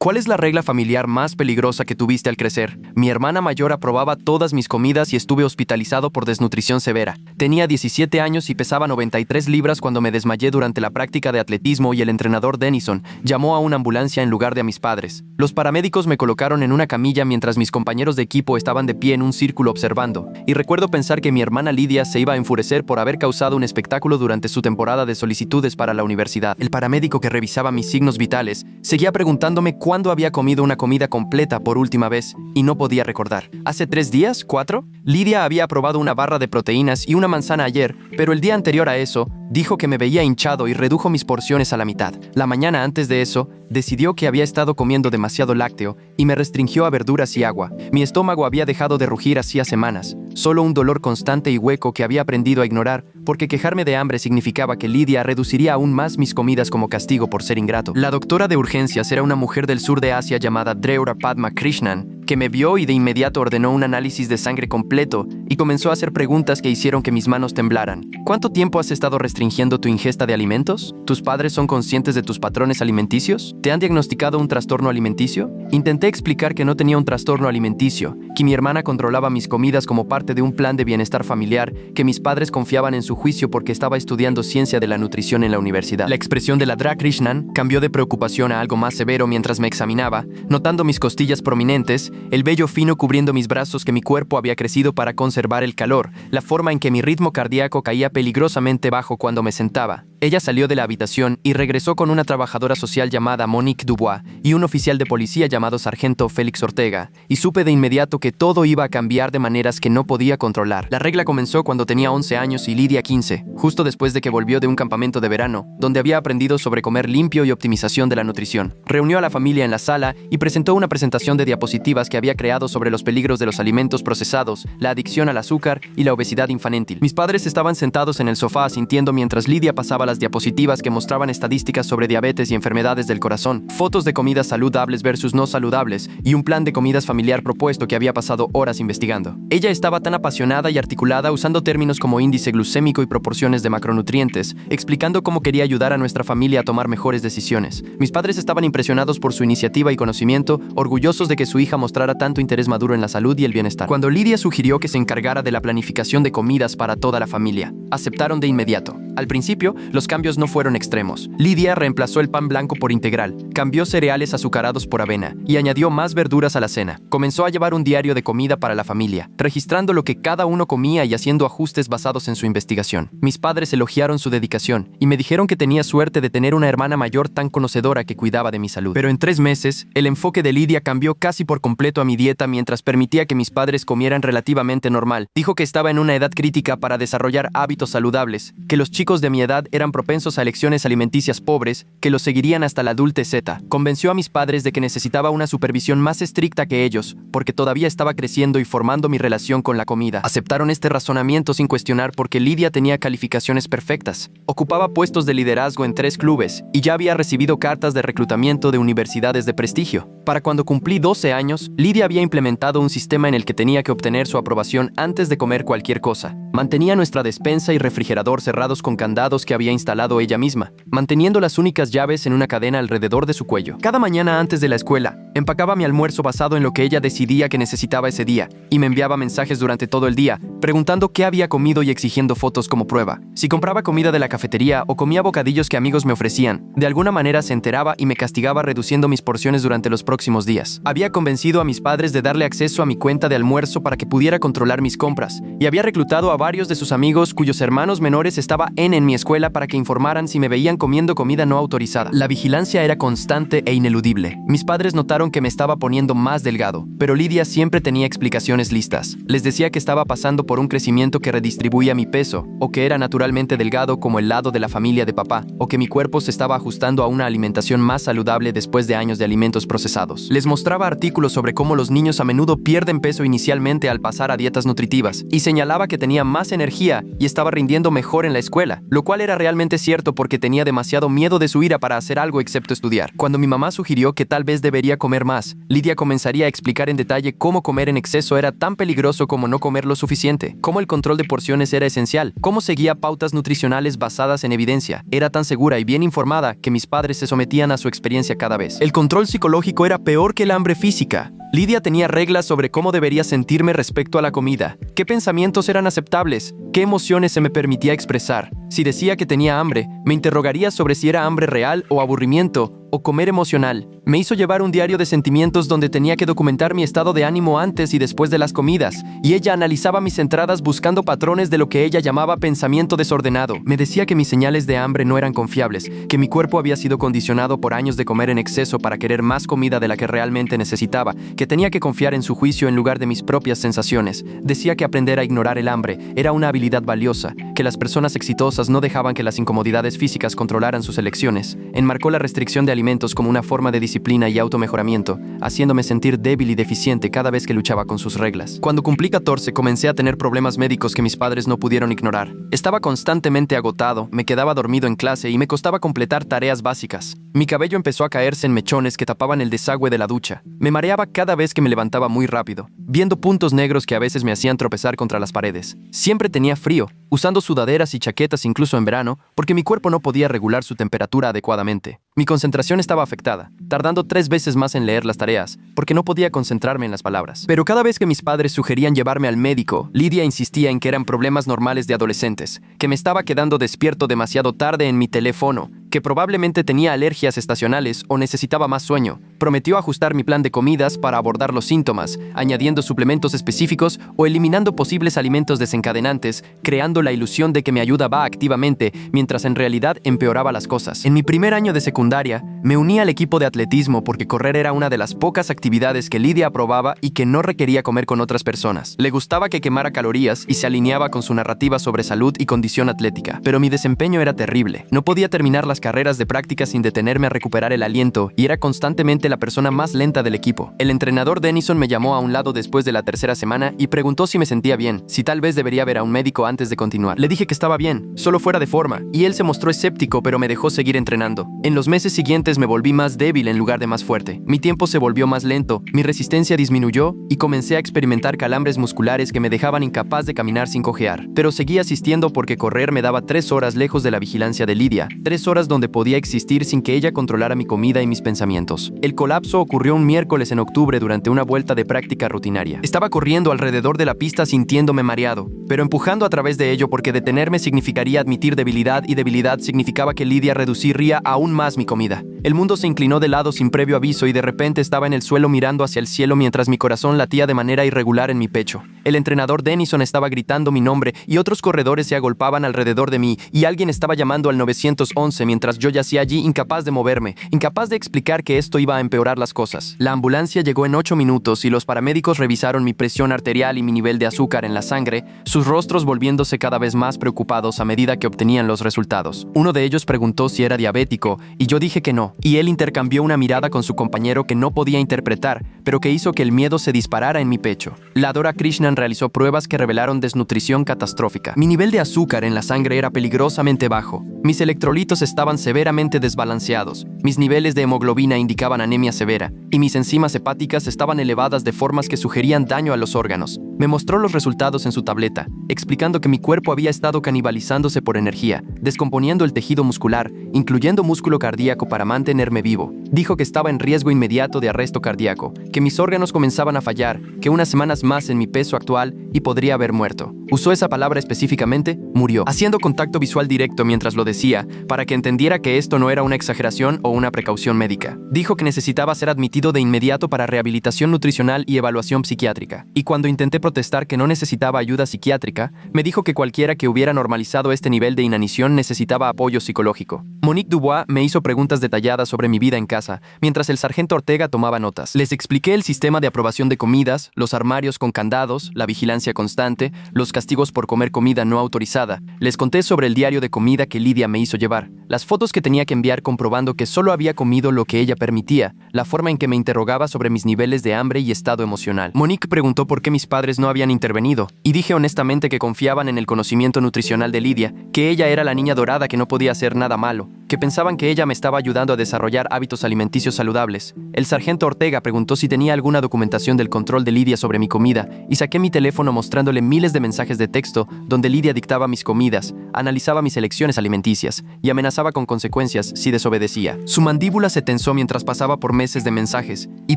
¿Cuál es la regla familiar más peligrosa que tuviste al crecer? Mi hermana mayor aprobaba todas mis comidas y estuve hospitalizado por desnutrición severa. Tenía 17 años y pesaba 93 libras cuando me desmayé durante la práctica de atletismo y el entrenador Denison llamó a una ambulancia en lugar de a mis padres. Los paramédicos me colocaron en una camilla mientras mis compañeros de equipo estaban de pie en un círculo observando, y recuerdo pensar que mi hermana Lidia se iba a enfurecer por haber causado un espectáculo durante su temporada de solicitudes para la universidad. El paramédico que revisaba mis signos vitales seguía preguntándome cuándo había comido una comida completa por última vez y no podía recordar. ¿Hace 3 días? ¿4? Lidia había aprobado una barra de proteínas y una manzana ayer, pero el día anterior a eso, dijo que me veía hinchado y redujo mis porciones a la mitad. La mañana antes de eso, decidió que había estado comiendo demasiado lácteo y me restringió a verduras y agua. Mi estómago había dejado de rugir hacía semanas, solo un dolor constante y hueco que había aprendido a ignorar, porque quejarme de hambre significaba que Lidia reduciría aún más mis comidas como castigo por ser ingrato. La doctora de urgencias era una mujer del sur de Asia llamada Dreura Padma Krishnan, que me vio y de inmediato ordenó un análisis de sangre completo y comenzó a hacer preguntas que hicieron que mis manos temblaran. ¿Cuánto tiempo has estado restringiendo tu ingesta de alimentos? ¿Tus padres son conscientes de tus patrones alimenticios? ¿Te han diagnosticado un trastorno alimenticio? Intenté explicar que no tenía un trastorno alimenticio, que mi hermana controlaba mis comidas como parte de un plan de bienestar familiar, que mis padres confiaban en su juicio porque estaba estudiando ciencia de la nutrición en la universidad. La expresión de la Dra. Krishnan cambió de preocupación a algo más severo mientras me examinaba, notando mis costillas prominentes, el vello fino cubriendo mis brazos que mi cuerpo había crecido para conservar el calor, la forma en que mi ritmo cardíaco caía peligrosamente bajo cuando me sentaba. Ella salió de la habitación y regresó con una trabajadora social llamada Monique Dubois y un oficial de policía llamado Sargento Félix Ortega, y supe de inmediato que todo iba a cambiar de maneras que no podía controlar. La regla comenzó cuando tenía 11 años y Lidia 15, justo después de que volvió de un campamento de verano, donde había aprendido sobre comer limpio y optimización de la nutrición. Reunió a la familia en la sala y presentó una presentación de diapositivas que había creado sobre los peligros de los alimentos procesados, la adicción al azúcar y la obesidad infantil. Mis padres estaban sentados en el sofá asintiendo mientras Lidia pasaba las diapositivas que mostraban estadísticas sobre diabetes y enfermedades del corazón, fotos de comidas saludables versus no saludables y un plan de comidas familiar propuesto que había pasado horas investigando. Ella estaba tan apasionada y articulada usando términos como índice glucémico y proporciones de macronutrientes, explicando cómo quería ayudar a nuestra familia a tomar mejores decisiones. Mis padres estaban impresionados por su iniciativa y conocimiento, orgullosos de que su hija mostrara tanto interés maduro en la salud y el bienestar. Cuando Lidia sugirió que se encargara de la planificación de comidas para toda la familia, aceptaron de inmediato. Al principio, los cambios no fueron extremos. Lidia reemplazó el pan blanco por integral, cambió cereales azucarados por avena y añadió más verduras a la cena. Comenzó a llevar un diario de comida para la familia, registrando lo que cada uno comía y haciendo ajustes basados en su investigación. Mis padres elogiaron su dedicación y me dijeron que tenía suerte de tener una hermana mayor tan conocedora que cuidaba de mi salud. Pero en 3 meses, el enfoque de Lidia cambió casi por completo a mi dieta mientras permitía que mis padres comieran relativamente normal. Dijo que estaba en una edad crítica para desarrollar hábitos saludables, que los chicos de mi edad eran propensos a elecciones alimenticias pobres, que los seguirían hasta la adultez Z. Convenció a mis padres de que necesitaba una supervisión más estricta que ellos, porque todavía estaba creciendo y formando mi relación con la comida. Aceptaron este razonamiento sin cuestionar porque Lidia tenía calificaciones perfectas, ocupaba puestos de liderazgo en 3 clubes y ya había recibido cartas de reclutamiento de universidades de prestigio. Para cuando cumplí 12 años, Lidia había implementado un sistema en el que tenía que obtener su aprobación antes de comer cualquier cosa. Mantenía nuestra despensa y refrigerador cerrados con candados que había instalado ella misma, manteniendo las únicas llaves en una cadena alrededor de su cuello. Cada mañana antes de la escuela, empacaba mi almuerzo basado en lo que ella decidía que necesitaba ese día, y me enviaba mensajes durante todo el día, preguntando qué había comido y exigiendo fotos como prueba. Si compraba comida de la cafetería o comía bocadillos que amigos me ofrecían, de alguna manera se enteraba y me castigaba reduciendo mis porciones durante los próximos días. Había convencido a mis padres de darle acceso a mi cuenta de almuerzo para que pudiera controlar mis compras, y había reclutado a varios de sus amigos cuyos hermanos menores estaban en mi escuela para que informaran si me veían comiendo comida no autorizada. La vigilancia era constante e ineludible. Mis padres notaron que me estaba poniendo más delgado, pero Lidia siempre tenía explicaciones listas. Les decía que estaba pasando por un crecimiento que redistribuía mi peso, o que era naturalmente delgado como el lado de la familia de papá, o que mi cuerpo se estaba ajustando a una alimentación más saludable después de años de alimentos procesados. Les mostraba artículos sobre cómo los niños a menudo pierden peso inicialmente al pasar a dietas nutritivas, y señalaba que tenía más energía y estaba rindiendo mejor en la escuela, lo cual era realmente cierto porque tenía demasiado miedo de su ira para hacer algo excepto estudiar. Cuando mi mamá sugirió que tal vez debería comer más, Lidia comenzaría a explicar en detalle cómo comer en exceso era tan peligroso como no comer lo suficiente, cómo el control de porciones era esencial, cómo seguía pautas nutricionales basadas en evidencia, era tan segura y bien informada que mis padres se sometían a su experiencia cada vez. El control psicológico era peor que el hambre física. Lidia tenía reglas sobre cómo debería sentirme respecto a la comida, qué pensamientos eran aceptables, qué emociones se me permitía expresar. Si decía que tenía hambre, me interrogaría sobre si era hambre real o aburrimiento o comer emocional. Me hizo llevar un diario de sentimientos donde tenía que documentar mi estado de ánimo antes y después de las comidas, y ella analizaba mis entradas buscando patrones de lo que ella llamaba pensamiento desordenado. Me decía que mis señales de hambre no eran confiables, que mi cuerpo había sido condicionado por años de comer en exceso para querer más comida de la que realmente necesitaba, que tenía que confiar en su juicio en lugar de mis propias sensaciones. Decía que aprender a ignorar el hambre era una habilidad valiosa, que las personas exitosas no dejaban que las incomodidades físicas controlaran sus elecciones. Enmarcó la restricción de alimentos como una forma de disciplina y automejoramiento, haciéndome sentir débil y deficiente cada vez que luchaba con sus reglas. Cuando cumplí 14, comencé a tener problemas médicos que mis padres no pudieron ignorar. Estaba constantemente agotado, me quedaba dormido en clase y me costaba completar tareas básicas. Mi cabello empezó a caerse en mechones que tapaban el desagüe de la ducha. Me mareaba cada vez que me levantaba muy rápido, viendo puntos negros que a veces me hacían tropezar contra las paredes. Siempre tenía frío, usando sudaderas y chaquetas incluso en verano, porque mi cuerpo no podía regular su temperatura adecuadamente. Mi concentración estaba afectada, tardando 3 veces más en leer las tareas, porque no podía concentrarme en las palabras. Pero cada vez que mis padres sugerían llevarme al médico, Lidia insistía en que eran problemas normales de adolescentes, que me estaba quedando despierto demasiado tarde en mi teléfono, que probablemente tenía alergias estacionales o necesitaba más sueño. Prometió ajustar mi plan de comidas para abordar los síntomas, añadiendo suplementos específicos o eliminando posibles alimentos desencadenantes, creando la ilusión de que me ayudaba activamente, mientras en realidad empeoraba las cosas. En mi primer año de secundaria, me uní al equipo de atletismo porque correr era una de las pocas actividades que Lidia aprobaba y que no requería comer con otras personas. Le gustaba que quemara calorías y se alineaba con su narrativa sobre salud y condición atlética, pero mi desempeño era terrible. No podía terminar las carreras de práctica sin detenerme a recuperar el aliento y era constantemente la persona más lenta del equipo. El entrenador Denison me llamó a un lado después de la tercera semana y preguntó si me sentía bien, si tal vez debería ver a un médico antes de continuar. Le dije que estaba bien, solo fuera de forma, y él se mostró escéptico pero me dejó seguir entrenando. En los meses siguientes me volví más débil en lugar de más fuerte. Mi tiempo se volvió más lento, mi resistencia disminuyó y comencé a experimentar calambres musculares que me dejaban incapaz de caminar sin cojear. Pero seguí asistiendo porque correr me daba 3 horas lejos de la vigilancia de Lidia, 3 horas donde podía existir sin que ella controlara mi comida y mis pensamientos. El colapso ocurrió un miércoles en octubre durante una vuelta de práctica rutinaria. Estaba corriendo alrededor de la pista sintiéndome mareado, pero empujando a través de ello porque detenerme significaría admitir debilidad y debilidad significaba que Lidia reduciría aún más mi comida. El mundo se inclinó de lado sin previo aviso y de repente estaba en el suelo mirando hacia el cielo mientras mi corazón latía de manera irregular en mi pecho. El entrenador Denison estaba gritando mi nombre y otros corredores se agolpaban alrededor de mí y alguien estaba llamando al 911 mientras yo yacía allí incapaz de moverme, incapaz de explicar que esto iba a empeorar las cosas. La ambulancia llegó en 8 minutos y los paramédicos revisaron mi presión arterial y mi nivel de azúcar en la sangre, sus rostros volviéndose cada vez más preocupados a medida que obtenían los resultados. Uno de ellos preguntó si era diabético y yo dije que no, y él intercambió una mirada con su compañero que no podía interpretar, pero que hizo que el miedo se disparara en mi pecho. La Dora Krishnan realizó pruebas que revelaron desnutrición catastrófica. Mi nivel de azúcar en la sangre era peligrosamente bajo. Mis electrolitos estaban severamente desbalanceados. Mis niveles de hemoglobina indicaban anemia severa, y mis enzimas hepáticas estaban elevadas de formas que sugerían daño a los órganos. Me mostró los resultados en su tableta, explicando que mi cuerpo había estado canibalizándose por energía, descomponiendo el tejido muscular, incluyendo músculo cardíaco para mantenerme vivo. Dijo que estaba en riesgo inmediato de arresto cardíaco, que mis órganos comenzaban a fallar, que unas semanas más en mi peso actual y podría haber muerto. Usó esa palabra específicamente, murió, haciendo contacto visual directo mientras lo decía, para que entendiera que esto no era una exageración o una precaución médica. Dijo que necesitaba ser admitido de inmediato para rehabilitación nutricional y evaluación psiquiátrica. Y cuando intenté protestar que no necesitaba ayuda psiquiátrica, me dijo que cualquiera que hubiera normalizado este nivel de inanición necesitaba apoyo psicológico. Monique Dubois me hizo preguntas detalladas sobre mi vida en casa, mientras el sargento Ortega tomaba notas. Les expliqué el sistema de aprobación de comidas, los armarios con candados, la vigilancia constante, los castigos por comer comida no autorizada. Les conté sobre el diario de comida que Lidia me hizo llevar, las fotos que tenía que enviar comprobando que solo había comido lo que ella permitía, la forma en que me interrogaba sobre mis niveles de hambre y estado emocional. Monique preguntó por qué mis padres padres no habían intervenido, y dije honestamente que confiaban en el conocimiento nutricional de Lidia, que ella era la niña dorada que no podía hacer nada malo, que pensaban que ella me estaba ayudando a desarrollar hábitos alimenticios saludables. El sargento Ortega preguntó si tenía alguna documentación del control de Lidia sobre mi comida, y saqué mi teléfono mostrándole miles de mensajes de texto donde Lidia dictaba mis comidas, analizaba mis elecciones alimenticias y amenazaba con consecuencias si desobedecía. Su mandíbula se tensó mientras pasaba por meses de mensajes y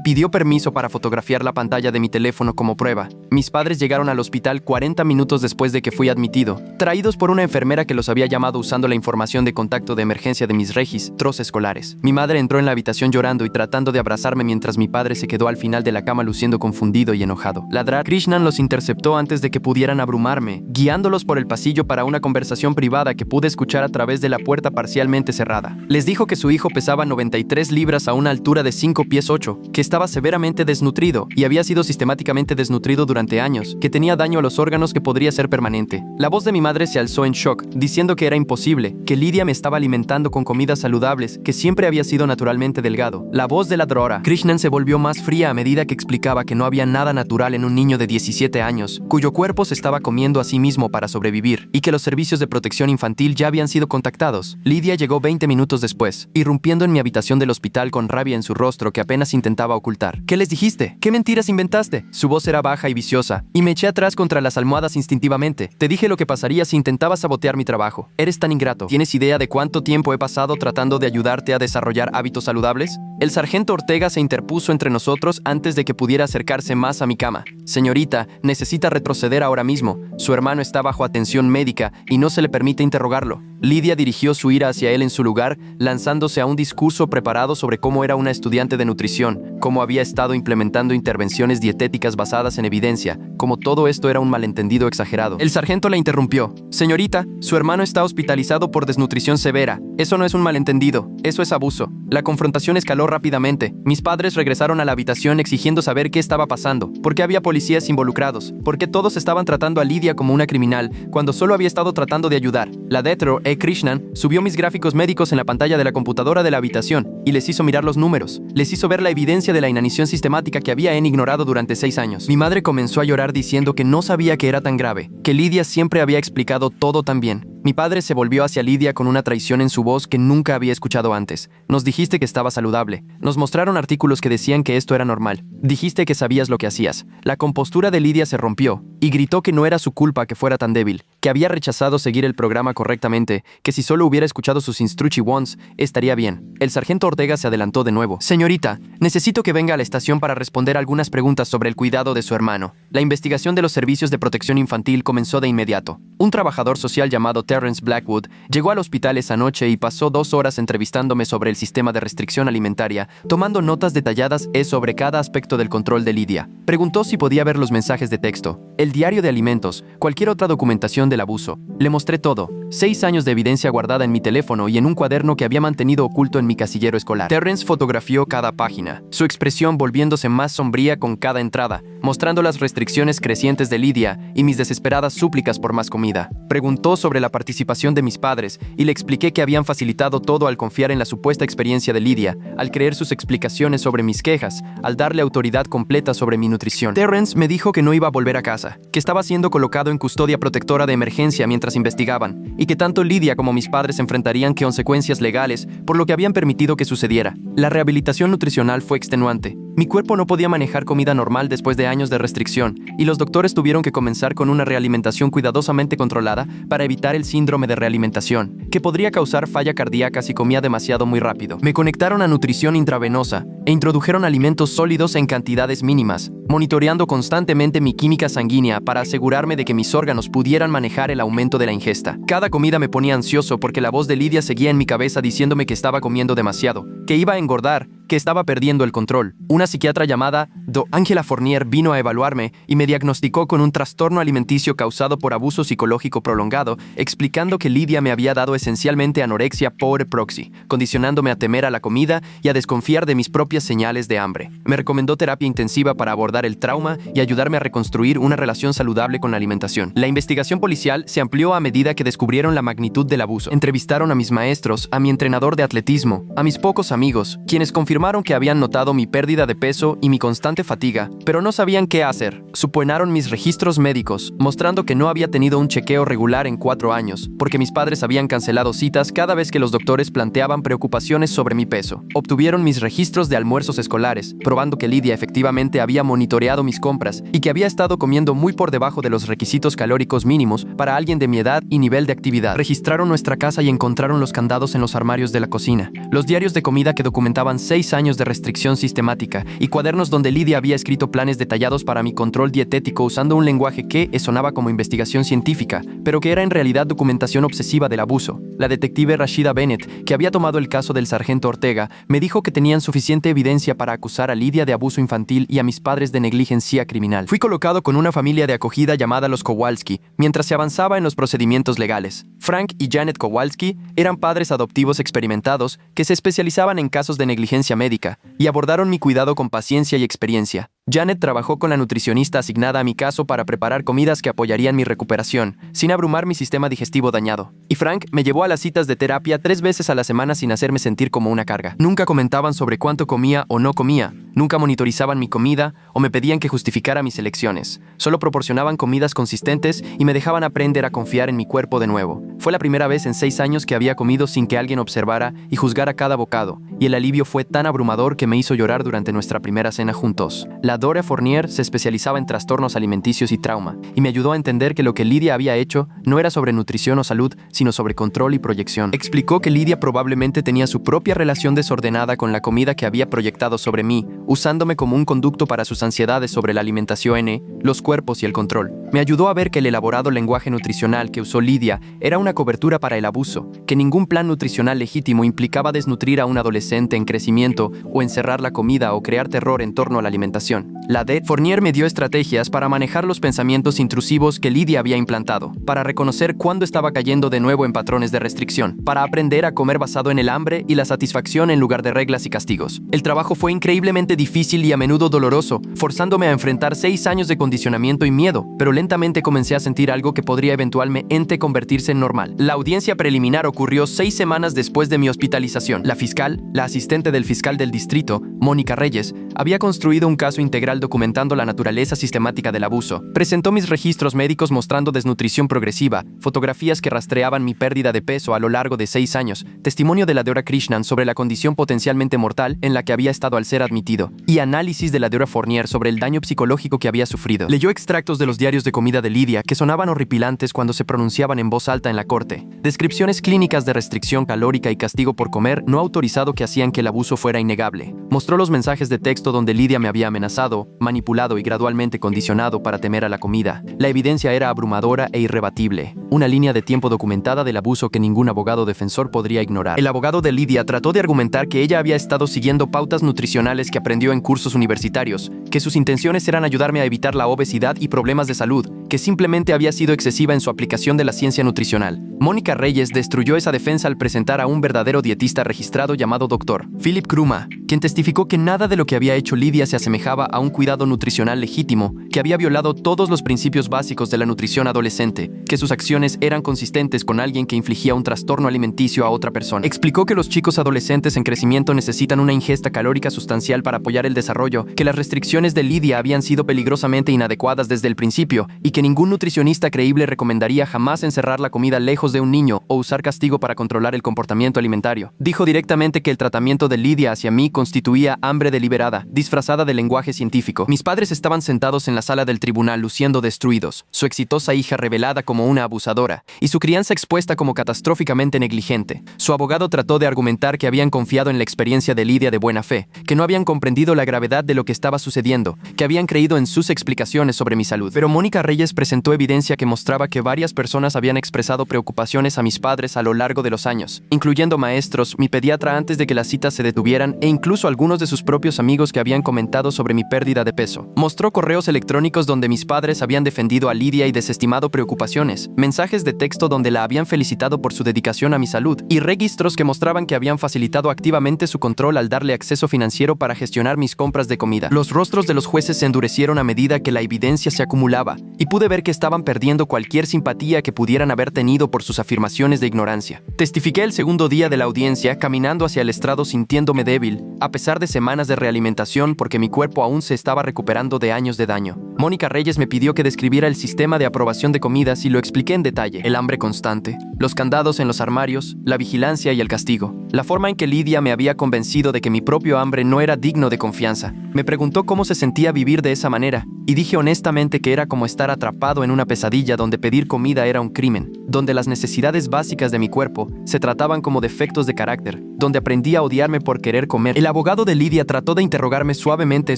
pidió permiso para fotografiar la pantalla de mi teléfono como prueba. Mis padres llegaron al hospital 40 minutos después de que fui admitido, traídos por una enfermera que los había llamado usando la información de contacto de emergencia de mis registros escolares. Mi madre entró en la habitación llorando y tratando de abrazarme mientras mi padre se quedó al final de la cama luciendo confundido y enojado. Ladrar. Krishnan los interceptó antes de que pudieran abrumarme, guiándolos por el pasillo para una conversación privada que pude escuchar a través de la puerta parcialmente cerrada. Les dijo que su hijo pesaba 93 libras a una altura de 5 pies 8, que estaba severamente desnutrido y había sido sistemáticamente desnutrido durante años, que tenía daño a los órganos que podría ser permanente. La voz de mi madre se alzó en shock, diciendo que era imposible, que Lidia me estaba alimentando con comidas saludables, que siempre había sido naturalmente delgado. La voz de la Drora. Krishnan se volvió más fría a medida que explicaba que no había nada natural en un niño de 17 años, cuyo cuerpo se estaba comiendo a sí mismo para sobrevivir, y que los servicios de protección infantil ya habían sido contactados. Lidia llegó 20 minutos después, irrumpiendo en mi habitación del hospital con rabia en su rostro que apenas intentaba ocultar. ¿Qué les dijiste? ¿Qué mentiras inventaste? Su voz era baja y viciosa, y me eché atrás contra las almohadas instintivamente. Te dije lo que pasaría si intentabas sabotear mi trabajo. Eres tan ingrato. ¿Tienes idea de cuánto tiempo he pasado tratando de ayudarte a desarrollar hábitos saludables? El sargento Ortega se interpuso entre nosotros antes de que pudiera acercarse más a mi cama. Señorita, necesita retroceder ahora mismo. Su hermano está bajo atención médica y no se le permite interrogarlo. Lidia dirigió su ira hacia él en su lugar, lanzándose a un discurso preparado sobre cómo era una estudiante de nutrición, cómo había estado implementando intervenciones dietéticas basadas en evidencia, como todo esto era un malentendido exagerado. El sargento la interrumpió. Señorita, su hermano está hospitalizado por desnutrición severa. Eso no es un malentendido, eso es abuso. La confrontación escaló rápidamente. Mis padres regresaron a la habitación exigiendo saber qué estaba pasando, por qué había policías involucrados, por qué todos estaban tratando a Lidia como una criminal, cuando solo había estado tratando de ayudar. La Detro Krishnan subió mis gráficos médicos en la pantalla de la computadora de la habitación y les hizo mirar los números. Les hizo ver la evidencia de la inanición sistemática que habían ignorado durante 6 años. Mi madre comenzó a llorar diciendo que no sabía que era tan grave, que Lidia siempre había explicado todo tan bien. Mi padre se volvió hacia Lidia con una traición en su voz que nunca había escuchado antes. Nos dijiste que estaba saludable. Nos mostraron artículos que decían que esto era normal. Dijiste que sabías lo que hacías. La compostura de Lidia se rompió y gritó que no era su culpa que fuera tan débil, que había rechazado seguir el programa correctamente, que si solo hubiera escuchado sus instructions, estaría bien. El sargento Ortega se adelantó de nuevo. Señorita, necesito que venga a la estación para responder algunas preguntas sobre el cuidado de su hermano. La investigación de los servicios de protección infantil comenzó de inmediato. Un trabajador social llamado Terrence Blackwood llegó al hospital esa noche y pasó 2 horas entrevistándome sobre el sistema de restricción alimentaria, tomando notas detalladas sobre cada aspecto del control de Lidia. Preguntó si podía ver los mensajes de texto, el diario de alimentos, cualquier otra documentación del abuso. Le mostré todo, 6 años de evidencia guardada en mi teléfono y en un cuaderno que había mantenido oculto en mi casillero escolar. Terrence fotografió cada página, su expresión volviéndose más sombría con cada entrada, mostrando las restricciones crecientes de Lidia y mis desesperadas súplicas por más comida. Preguntó sobre la participación de mis padres y le expliqué que habían facilitado todo al confiar en la supuesta experiencia de Lidia, al creer sus explicaciones sobre mis quejas, al darle autoridad completa sobre mi nutrición. Terrence me dijo que no iba a volver a casa, que estaba siendo colocado en custodia protectora de emergencia mientras investigaban, y que tanto Lidia como mis padres enfrentarían consecuencias legales por lo que habían permitido que sucediera. La rehabilitación nutricional fue extenuante. Mi cuerpo no podía manejar comida normal después de años de restricción, y los doctores tuvieron que comenzar con una realimentación cuidadosamente controlada para evitar el síndrome de realimentación, que podría causar falla cardíaca si comía demasiado muy rápido. Me conectaron a nutrición intravenosa e introdujeron alimentos sólidos en cantidades mínimas, monitoreando constantemente mi química sanguínea para asegurarme de que mis órganos pudieran manejar el aumento de la ingesta. Cada comida me ponía ansioso porque la voz de Lidia seguía en mi cabeza diciéndome que estaba comiendo demasiado, que iba a engordar, que estaba perdiendo el control. Una psiquiatra llamada Angela Fournier vino a evaluarme y me diagnosticó con un trastorno alimenticio causado por abuso psicológico prolongado, explicando que Lidia me había dado esencialmente anorexia por proxy, condicionándome a temer a la comida y a desconfiar de mis propias señales de hambre. Me recomendó terapia intensiva para abordar el trauma y ayudarme a reconstruir una relación saludable con la alimentación. La investigación policial se amplió a medida que descubrieron la magnitud del abuso. Entrevistaron a mis maestros, a mi entrenador de atletismo, a mis pocos amigos, quienes confirmaron que habían notado mi pérdida de peso y mi constante constante fatiga, pero no sabían qué hacer. Supinaron mis registros médicos, mostrando que no había tenido un chequeo regular en 4 años, porque mis padres habían cancelado citas cada vez que los doctores planteaban preocupaciones sobre mi peso. Obtuvieron mis registros de almuerzos escolares, probando que Lidia efectivamente había monitoreado mis compras y que había estado comiendo muy por debajo de los requisitos calóricos mínimos para alguien de mi edad y nivel de actividad. Registraron nuestra casa y encontraron los candados en los armarios de la cocina, los diarios de comida que documentaban 6 años de restricción sistemática y cuadernos donde Lidia había escrito planes detallados para mi control dietético usando un lenguaje que sonaba como investigación científica, pero que era en realidad documentación obsesiva del abuso. La detective Rashida Bennett, que había tomado el caso del sargento Ortega, me dijo que tenían suficiente evidencia para acusar a Lidia de abuso infantil y a mis padres de negligencia criminal. Fui colocado con una familia de acogida llamada los Kowalski, mientras se avanzaba en los procedimientos legales. Frank y Janet Kowalski eran padres adoptivos experimentados que se especializaban en casos de negligencia médica y abordaron mi cuidado con paciencia y experiencia. Janet trabajó con la nutricionista asignada a mi caso para preparar comidas que apoyarían mi recuperación, sin abrumar mi sistema digestivo dañado. Y Frank me llevó a las citas de terapia 3 veces a la semana sin hacerme sentir como una carga. Nunca comentaban sobre cuánto comía o no comía, nunca monitorizaban mi comida o me pedían que justificara mis elecciones. Solo proporcionaban comidas consistentes y me dejaban aprender a confiar en mi cuerpo de nuevo. Fue la primera vez en 6 años que había comido sin que alguien observara y juzgara cada bocado, y el alivio fue tan abrumador que me hizo llorar durante nuestra primera cena juntos. La Dora Fournier se especializaba en trastornos alimenticios y trauma, y me ayudó a entender que lo que Lidia había hecho no era sobre nutrición o salud, sino sobre control y proyección. Explicó que Lidia probablemente tenía su propia relación desordenada con la comida que había proyectado sobre mí, usándome como un conducto para sus ansiedades sobre la alimentación, los cuerpos y el control. Me ayudó a ver que el elaborado lenguaje nutricional que usó Lidia era una cobertura para el abuso, que ningún plan nutricional legítimo implicaba desnutrir a un adolescente en crecimiento o encerrar la comida o crear terror en torno a la alimentación. La D. Fournier me dio estrategias para manejar los pensamientos intrusivos que Lidia había implantado, para reconocer cuándo estaba cayendo de nuevo en patrones de restricción, para aprender a comer basado en el hambre y la satisfacción en lugar de reglas y castigos. El trabajo fue increíblemente difícil y a menudo doloroso, forzándome a enfrentar 6 años de condicionamiento y miedo, pero lentamente comencé a sentir algo que podría eventualmente convertirse en normal. La audiencia preliminar ocurrió 6 semanas después de mi hospitalización. La fiscal, la asistente del fiscal del distrito, Mónica Reyes, había construido un caso integral documentando la naturaleza sistemática del abuso. Presentó mis registros médicos mostrando desnutrición progresiva, fotografías que rastreaban mi pérdida de peso a lo largo de 6 años, testimonio de la Dora Krishnan sobre la condición potencialmente mortal en la que había estado al ser admitido, y análisis de la Dora Fournier sobre el daño psicológico que había sufrido. Leyó extractos de los diarios de comida de Lidia que sonaban horripilantes cuando se pronunciaban en voz alta en la corte. Descripciones clínicas de restricción calórica y castigo por comer no autorizado que hacían que el abuso fuera innegable. Mostró los mensajes de texto donde Lidia me había amenazado, manipulado y gradualmente condicionado para temer a la comida. La evidencia era abrumadora e irrebatible. Una línea de tiempo documentada del abuso que ningún abogado defensor podría ignorar. El abogado de Lidia trató de argumentar que ella había estado siguiendo pautas nutricionales que aprendió en cursos universitarios, que sus intenciones eran ayudarme a evitar la obesidad y problemas de salud, que simplemente había sido excesiva en su aplicación de la ciencia nutricional. Mónica Reyes destruyó esa defensa al presentar a un verdadero dietista registrado llamado Dr. Philip Kruma, quien testificó que nada de lo que había hecho Lidia se asemejaba a un cuidado nutricional legítimo, que había violado todos los principios básicos de la nutrición adolescente, que sus acciones eran consistentes con alguien que infligía un trastorno alimenticio a otra persona. Explicó que los chicos adolescentes en crecimiento necesitan una ingesta calórica sustancial para apoyar el desarrollo, que las restricciones de Lidia habían sido peligrosamente inadecuadas desde el principio y que ningún nutricionista creíble recomendaría jamás encerrar la comida lejos de un niño o usar castigo para controlar el comportamiento alimentario. Dijo directamente que el tratamiento de Lidia hacia mí constituía hambre deliberada, disfrazada de lenguaje científico. Mis padres estaban sentados en la sala del tribunal luciendo destruidos, su exitosa hija revelada como una abusadora y su crianza expuesta como catastróficamente negligente. Su abogado trató de argumentar que habían confiado en la experiencia de Lidia de buena fe, que no habían comprendido la gravedad de lo que estaba sucediendo, que habían creído en sus explicaciones sobre mi salud. Pero Mónica Reyes presentó evidencia que mostraba que varias personas habían expresado preocupaciones a mis padres a lo largo de los años, incluyendo maestros, mi pediatra antes de que las citas se detuvieran e incluso algunos de sus propios amigos que habían comentado sobre mi pérdida de peso. Mostró correos electrónicos donde mis padres habían defendido a Lidia y desestimado preocupaciones, mensajes de texto donde la habían felicitado por su dedicación a mi salud y registros que mostraban que habían facilitado activamente su control al darle acceso financiero para gestionar mis compras de comida. Los rostros de los jueces se endurecieron a medida que la evidencia se acumulaba y pude pude ver que estaban perdiendo cualquier simpatía que pudieran haber tenido por sus afirmaciones de ignorancia. Testifiqué el segundo día de la audiencia caminando hacia el estrado sintiéndome débil, a pesar de semanas de realimentación porque mi cuerpo aún se estaba recuperando de años de daño. Mónica Reyes me pidió que describiera el sistema de aprobación de comidas y lo expliqué en detalle. El hambre constante, los candados en los armarios, la vigilancia y el castigo. La forma en que Lidia me había convencido de que mi propio hambre no era digno de confianza. Me preguntó cómo se sentía vivir de esa manera, y dije honestamente que era como estar atrapado en una pesadilla donde pedir comida era un crimen, donde las necesidades básicas de mi cuerpo se trataban como defectos de carácter, donde aprendí a odiarme por querer comer. El abogado de Lidia trató de interrogarme suavemente,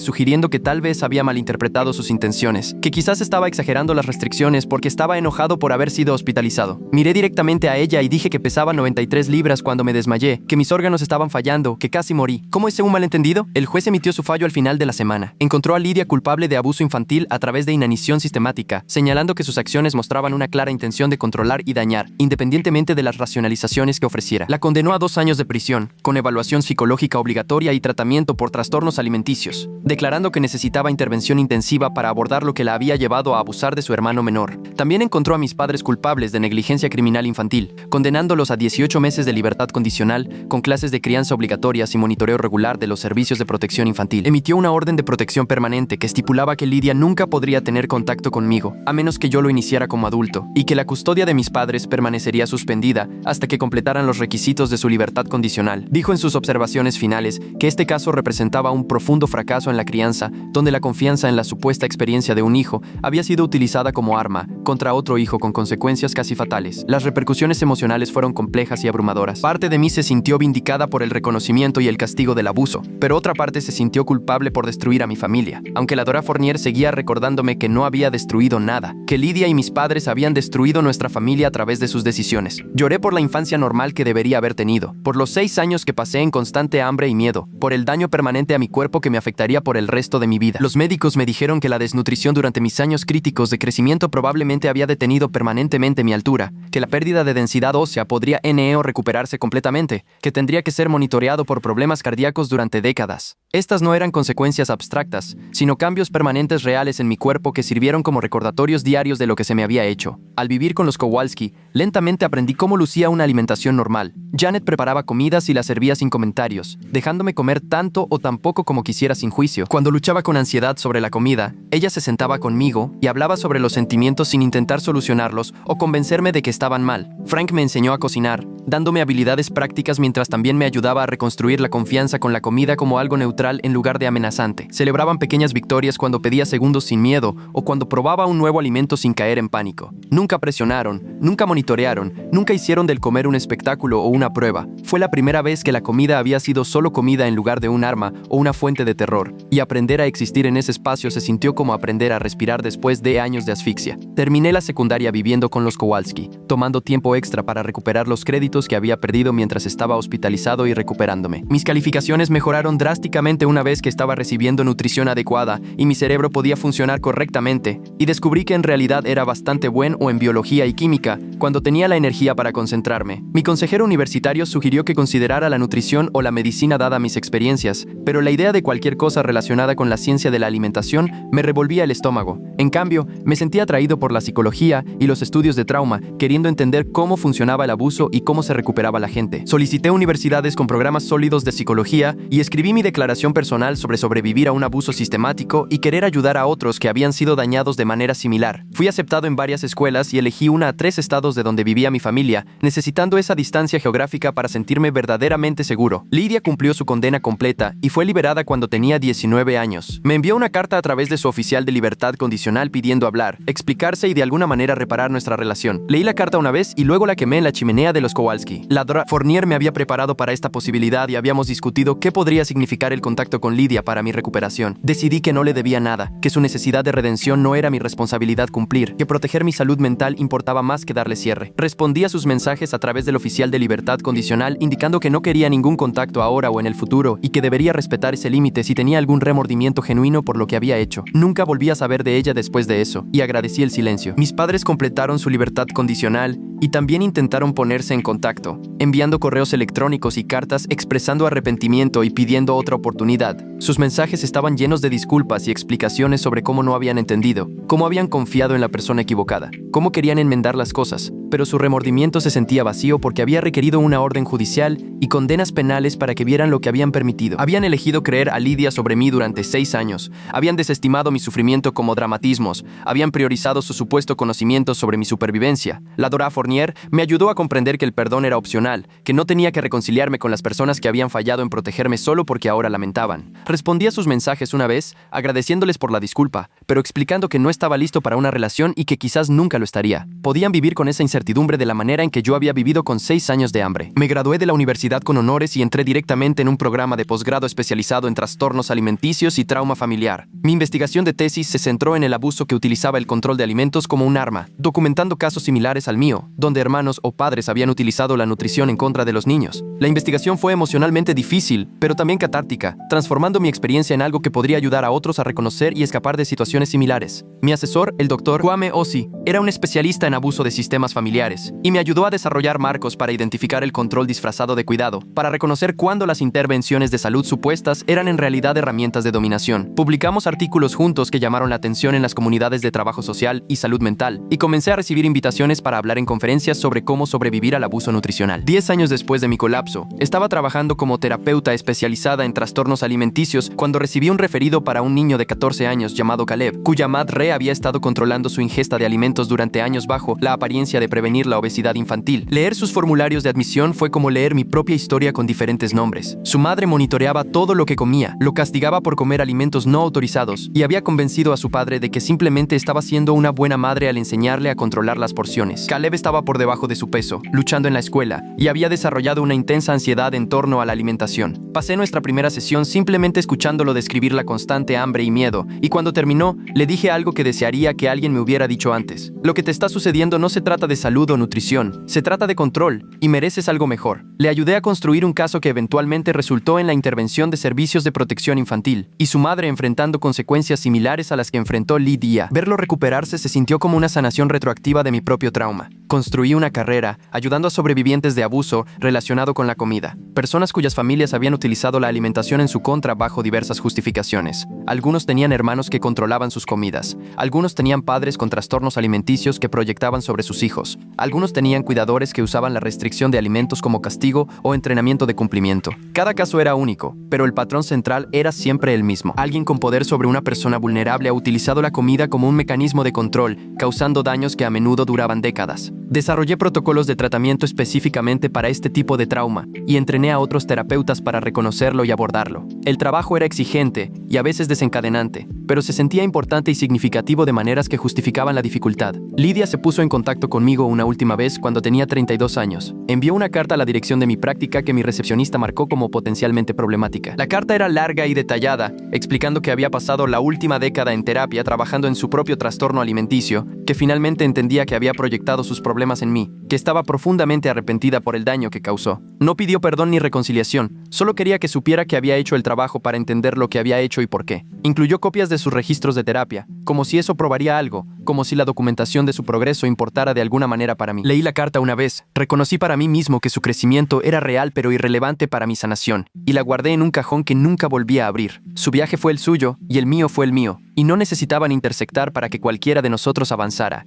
sugiriendo que tal vez había malinterpretado sus intenciones, que quizás estaba exagerando las restricciones porque estaba enojado por haber sido hospitalizado. Miré directamente a ella y dije que pesaba 93 libras cuando me desmayé, que mis órganos estaban fallando, que casi morí. ¿Cómo es un malentendido? El juez emitió su fallo al final de la semana. Encontró a Lidia culpable de abuso infantil a través de inanición sistemática, señalando que sus acciones mostraban una clara intención de controlar y dañar, independientemente de las racionalizaciones que ofreciera. La condenó a 2 años de prisión, con evaluación psicológica obligatoria y tratamiento por trastornos alimenticios, declarando que necesitaba intervención intensiva para abordar lo que la había llevado a abusar de su hermano menor. También encontró a mis padres culpables de negligencia criminal infantil, condenándolos a 18 meses de libertad condicional, con clases de crianza obligatorias y monitoreo regular de los servicios de protección infantil. Emitió una orden de protección permanente que estipulaba que Lidia nunca podría tener contacto conmigo, a menos que yo lo iniciara como adulto, y que la custodia de mis padres permanecería suspendida hasta que completaran los requisitos de su libertad condicional. Dijo en sus observaciones finales que este caso representaba un profundo fracaso en la crianza, donde la confianza en la supuesta experiencia de un hijo había sido utilizada como arma contra otro hijo con consecuencias casi fatales. Las repercusiones emocionales fueron complejas y abrumadoras. Parte de mí se sintió vindicada por el reconocimiento y el castigo del abuso, pero otra parte se sintió culpable por destruir a mi familia, aunque la Dora Fournier seguía recordándome que no había destruido nada, que Lidia y mis padres habían destruido nuestra familia a través de sus decisiones. Lloré por la infancia normal que debería haber tenido, por los 6 años que pasé en constante hambre y miedo, por el daño permanente a mi cuerpo que me afectaría por el resto de mi vida. Los médicos me dijeron que la desnutrición durante mis años críticos de crecimiento probablemente había detenido permanentemente mi altura, que la pérdida de densidad ósea podría recuperarse completamente, que tendría que ser monitoreado por problemas cardíacos durante décadas. Estas no eran consecuencias abstractas, sino cambios permanentes reales en mi cuerpo que sirvieron como recordatorios diarios de lo que se me había hecho. Al vivir con los Kowalski, lentamente aprendí cómo lucía una alimentación normal. Janet preparaba comidas y las servía sin comentarios, dejándome comer tanto o tan poco como quisiera sin juicio. Cuando luchaba con ansiedad sobre la comida, ella se sentaba conmigo y hablaba sobre los sentimientos sin intentar solucionarlos o convencerme de que estaban mal. Frank me enseñó a cocinar, dándome habilidades prácticas mientras también me ayudaba a reconstruir la confianza con la comida como algo neutral en lugar de amenazante. Celebraban pequeñas victorias cuando pedía segundos sin miedo o cuando probaba un nuevo alimento sin caer en pánico. Nunca presionaron, nunca monitorearon, nunca hicieron del comer un espectáculo o una prueba. Fue la primera vez que la comida había sido solo comida en lugar de un arma o una fuente de terror, y aprender a existir en ese espacio se sintió como aprender a respirar después de años de asfixia. Terminé la secundaria viviendo con los Kowalski, tomando tiempo extra para recuperar los créditos que había perdido mientras estaba hospitalizado y recuperándome. Mis calificaciones mejoraron drásticamente una vez que estaba recibiendo nutrición adecuada y mi cerebro podía funcionar correctamente, y descubrí que en realidad era bastante bueno en biología y química cuando tenía la energía para concentrarme. Mi consejero universitario sugirió que considerara la nutrición o la medicina dada mis experiencias, pero la idea de cualquier cosa relacionada con la ciencia de la alimentación me revolvía el estómago. En cambio, me sentía atraído por la psicología y los estudios de trauma, queriendo entender cómo funcionaba el abuso y cómo se recuperaba la gente. Solicité universidades con programas sólidos de psicología y escribí mi declaración personal sobre sobrevivir a un abuso sistemático y querer ayudar a otros que habían sido dañados de manera similar. Fui aceptado en varias escuelas y elegí una a 3 estados de donde vivía mi familia, necesitando esa distancia geográfica para sentirme verdaderamente seguro. Lidia cumplió su condena completa y fue liberada cuando tenía 19 años. Me envió una carta a través de su oficial de libertad condicional pidiendo hablar, explicarse y de alguna manera reparar nuestra relación. Leí la carta una vez y luego la quemé en la chimenea de los Kowalski. La Dora Fournier me había preparado para esta posibilidad y habíamos discutido qué podría significar el contacto con Lidia para mi recuperación. Decidí que no le debía nada, que su necesidad de redención no era mi responsabilidad cumplir, que proteger mi salud mental importaba más que darle cierre. Respondí a sus mensajes a través del oficial de libertad condicional indicando que no quería ningún contacto ahora o en el futuro y que debería respetar ese límite si tenía algún remordimiento genuino por lo que había hecho. Nunca volví a saber de ella después de eso, y agradecí el silencio. Mis padres completaron su libertad condicional y también intentaron ponerse en contacto contacto, enviando correos electrónicos y cartas expresando arrepentimiento y pidiendo otra oportunidad. Sus mensajes estaban llenos de disculpas y explicaciones sobre cómo no habían entendido, cómo habían confiado en la persona equivocada, cómo querían enmendar las cosas, pero su remordimiento se sentía vacío porque había requerido una orden judicial y condenas penales para que vieran lo que habían permitido. Habían elegido creer a Lidia sobre mí durante 6 años, habían desestimado mi sufrimiento como dramatismos, habían priorizado su supuesto conocimiento sobre mi supervivencia. La Dora Fournier me ayudó a comprender que el perdón era opcional, que no tenía que reconciliarme con las personas que habían fallado en protegerme solo porque ahora lamentaban. Respondí a sus mensajes una vez, agradeciéndoles por la disculpa, pero explicando que no estaba listo para una relación y que quizás nunca lo estaría. Podían vivir con esa incertidumbre de la manera en que yo había vivido con 6 años de hambre. Me gradué de la universidad con honores y entré directamente en un programa de posgrado especializado en trastornos alimenticios y trauma familiar. Mi investigación de tesis se centró en el abuso que utilizaba el control de alimentos como un arma, documentando casos similares al mío, donde hermanos o padres habían utilizado la nutrición en contra de los niños. La investigación fue emocionalmente difícil, pero también catártica, transformando mi experiencia en algo que podría ayudar a otros a reconocer y escapar de situaciones similares. Mi asesor, el Dr. Kwame Ossi, era un especialista en abuso de sistemas familiares, y me ayudó a desarrollar marcos para identificar el control disfrazado de cuidado, para reconocer cuándo las intervenciones de salud supuestas eran en realidad herramientas de dominación. Publicamos artículos juntos que llamaron la atención en las comunidades de trabajo social y salud mental, y comencé a recibir invitaciones para hablar en conferencias sobre cómo sobrevivir al abuso nutricional. 10 años después de mi colapso, estaba trabajando como terapeuta especializada en trastornos alimenticios cuando recibí un referido para un niño de 14 años llamado Caleb, cuya madre había estado controlando su ingesta de alimentos durante años bajo la apariencia de prevenir la obesidad infantil. Leer sus formularios de admisión fue como leer mi propia historia con diferentes nombres. Su madre monitoreaba todo lo que comía, lo castigaba por comer alimentos no autorizados y había convencido a su padre de que simplemente estaba siendo una buena madre al enseñarle a controlar las porciones. Caleb estaba por debajo de su peso, luchando en la escuela, y había desarrollado una intensa ansiedad en torno a la alimentación. Pasé nuestra primera sesión simplemente escuchándolo describir la constante hambre y miedo, y cuando terminó, le dije algo que desearía que alguien me hubiera dicho antes. Lo que te está sucediendo no se trata de salud o nutrición, se trata de control, y mereces algo mejor. Le ayudé a construir un caso que eventualmente resultó en la intervención de servicios de protección infantil, y su madre enfrentando consecuencias similares a las que enfrentó Lidia. Verlo recuperarse se sintió como una sanación retroactiva de mi propio trauma. Construí una carrera, ayudando a sobrevivientes de abuso relacionado con la comida. Personas cuyas familias habían utilizado la alimentación en su contra bajo diversas justificaciones. Algunos tenían hermanos que controlaban sus comidas. Algunos tenían padres con trastornos alimenticios que proyectaban sobre sus hijos. Algunos tenían cuidadores que usaban la restricción de alimentos como castigo o entrenamiento de cumplimiento. Cada caso era único, pero el patrón central era siempre el mismo. Alguien con poder sobre una persona vulnerable ha utilizado la comida como un mecanismo de control, causando daños que a menudo duraban décadas. Desarrollé protocolos de tratamiento específicamente para este tipo de trauma y entrené a otros terapeutas para reconocerlo y abordarlo. El trabajo era exigente y a veces desencadenante, pero se sentía importante y significativo de maneras que justificaban la dificultad. Lidia se puso en contacto conmigo una última vez cuando tenía 32 años. Envió una carta a la dirección de mi práctica que mi recepcionista marcó como potencialmente problemática. La carta era larga y detallada, explicando que había pasado la última década en terapia trabajando en su propio trastorno alimenticio, que finalmente entendía que había proyectado sus problemas en mí, que estaba profundamente arrepentida por el daño que causó. No pidió perdón ni reconciliación, solo quería que supiera que había hecho el trabajo para entender lo que había hecho y por qué. Incluyó copias de sus registros de terapia, como si eso probaría algo, como si la documentación de su progreso importara de alguna manera para mí. Leí la carta una vez, reconocí para mí mismo que su crecimiento era real pero irrelevante para mi sanación, y la guardé en un cajón que nunca volví a abrir. Su viaje fue el suyo, y el mío fue el mío, y no necesitaban intersectar para que cualquiera de nosotros avanzara.